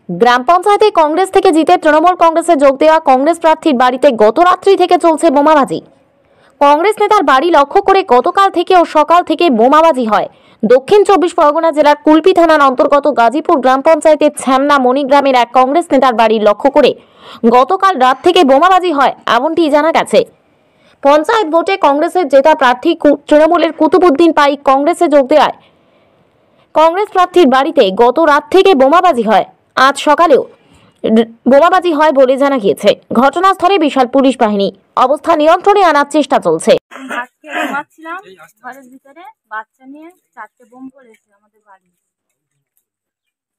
গ্রাম পঞ্চায়েতে কংগ্রেস থেকে জিতে তৃণমূল কংগ্রেসে যোগ দেওয়া কংগ্রেস প্রার্থীর বাড়িতে গত রাত্রি থেকে চলছে বোমাবাজি। কংগ্রেস নেতার বাড়ি লক্ষ্য করে গতকাল থেকে ও সকাল থেকে বোমাবাজি হয়। দক্ষিণ 24 পরগনা জেলার কুলপি থানার অন্তর্গত গাজীপুর গ্রাম পঞ্চায়েতের ছ্যামনা মণিগ্রামের এক কংগ্রেস নেতার বাড়ি লক্ষ্য করে গতকাল রাত থেকে বোমাবাজি হয় এমনটি জানা গেছে। পঞ্চায়েত ভোটে কংগ্রেসের জেতা প্রার্থী তৃণমূলের কুতুবুদ্দিন পাইক কংগ্রেসে যোগ দেওয়ায় কংগ্রেস প্রার্থীর বাড়িতে গত রাত থেকে বোমাবাজি হয়। আজ সকালেও বোমাবাজি হয় বলে জানা গিয়েছে। ঘটনাস্থলে বিশাল পুলিশ বাহিনী অবস্থা নিয়ন্ত্রণে আনার চেষ্টা চলছে। ঘরের ভিতরে বাচ্চা নিয়ে 4টে বোম পড়েছে আমাদের বাড়ি।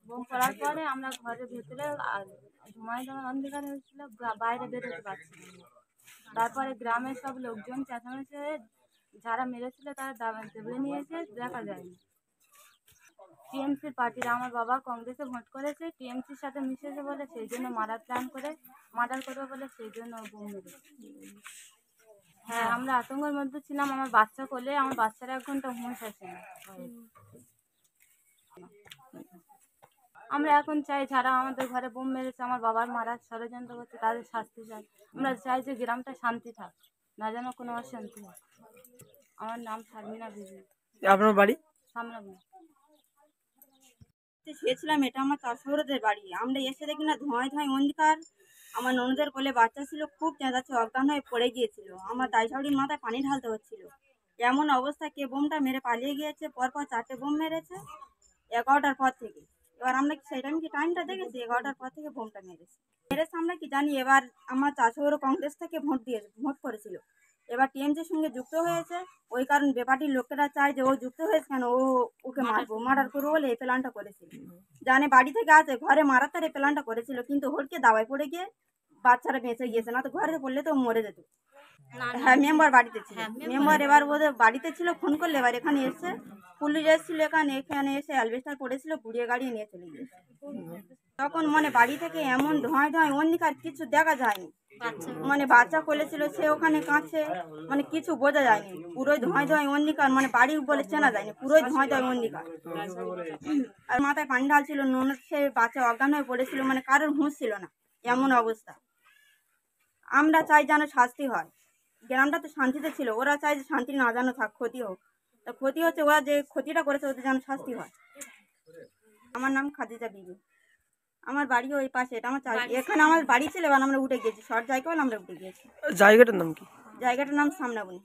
বোম পড়ার পরে আমরা ঘরের ভিতরে ধোঁয়ায় অন্ধকার হয়েছিল, বাইরে বেরোতে পারছিলাম না। তারপরে গ্রামের সব লোকজন চেঁচামেচি, যারা মেরেছিল তারা দেবড়ে নিয়েছে, দেখা যায়নি। টিএমসির পার্টিরা, আমার বাবা কংগ্রেসে ভোট করেছে, টিএমসির সাথে মিশেছে বলে সেই জন্য মার্ডার প্ল্যান করে মার্ডার করবে বলে সেই জন্য বোম মেরেছে। হ্যাঁ, আমরা আতঙ্কের মধ্যে ছিলাম। আমার বাচ্চা কোলে, আমার বাচ্চারা 1 ঘন্টা হুঁশ আছে না। আমরা এখন চাই যারা আমাদের ঘরে বোম মেরেছে, আমার বাবার মারার ষড়যন্ত্র করছে, তাদের শাস্তি চাই। আমরা চাই যে গ্রামটা শান্তি থাক, না যেন কোনো অশান্তি হয়। আমার নাম শারমিনা বিবি। আপনার বাড়ি? সামনে শুয়েছিলাম, এটা আমার চাষবরদের বাড়ি। আমরা এসে দেখি না ধোঁয়ায় অন্ধকার। আমার ননদের কোলে বাচ্চা ছিল, খুব চেঁচাচ্ছে, অজ্ঞান হয়ে পড়ে গিয়েছিল। আমার দাইশাউড়ির মাথায় পানি ঢালতে হচ্ছিল। এমন অবস্থা, কে বোমটা মেরে পালিয়ে গিয়েছে। পরপর 4টে বোম মেরেছে 11টার পর থেকে। এবার আমরা সেটা আমি কি টাইমটা দেখেছি, 11টার পর থেকে বোমটা মেরেছে। আমরা কি জানি। এবার আমার চাষবর কংগ্রেস থেকে ভোট করেছিল, এবার টিএমসির সঙ্গে যুক্ত হয়েছে। ওই কারণ বেপার্টির লোকেরা চায় যে ও যুক্ত হয়েছে কেন, ওকে মার্ডার করবো বলে এই প্ল্যানটা করেছিল। জানে বাড়ি থেকে আছে, ঘরে মারার তার এই প্ল্যানটা করেছিল, কিন্তু হলকে দাওয়ায় পড়ে গিয়ে বাচ্চারা বেঁচে গিয়েছে, না তো ঘরে পড়লে তো মরে যেত। হ্যাঁ, মেম্বার বাড়িতে ছিল। মেম্বার এবার ওদের বাড়িতে ছিল, ফোন করলে এবার এখানে এসছে, পুলিশ এসেছিল এখানে এসে অ্যালবেস্টার পড়েছিল, গুড়িয়ে গাড়িয়ে নিয়ে চলে গিয়েছে। তখন বাড়ি থেকে এমন ধোঁয়ায় অন্ধকার, কিছু দেখা যায়নি। বাচ্চা কোলে ছিল, সে ওখানে কাঁদছে, কিছু বোঝা যায়নি। পুরোই ধোঁয়ায় অন্ধকার, বাড়ি বলে চেনা যায়নি, পুরোই ধোঁয়ায় অন্ধকার। আর মাথায় পানি ঢালছিল, সে বাচ্চা অজ্ঞান হয়ে পড়েছিল, কারোর হুঁশ ছিল না, এমন অবস্থা। আমরা চাই যেন শাস্তি হয়। গ্রামটা তো শান্তিতে ছিল, ওরা চায় যে শান্তি না যেন থাক, ক্ষতি হোক। তা ক্ষতি হচ্ছে, ওরা যে ক্ষতিটা করেছে ওদের যেন শাস্তি হয়। আমার নাম খাদিজা বিবি। আমার বাড়ি ওই পাশে, এটা আমার এখানে আমার বাড়ি ছিল, এবার আমরা উঠে গেছি, শর্ট জায়গা হলে আমরা উঠে গিয়েছি। জায়গাটার নাম কি? জায়গাটার নাম সামনাবনি।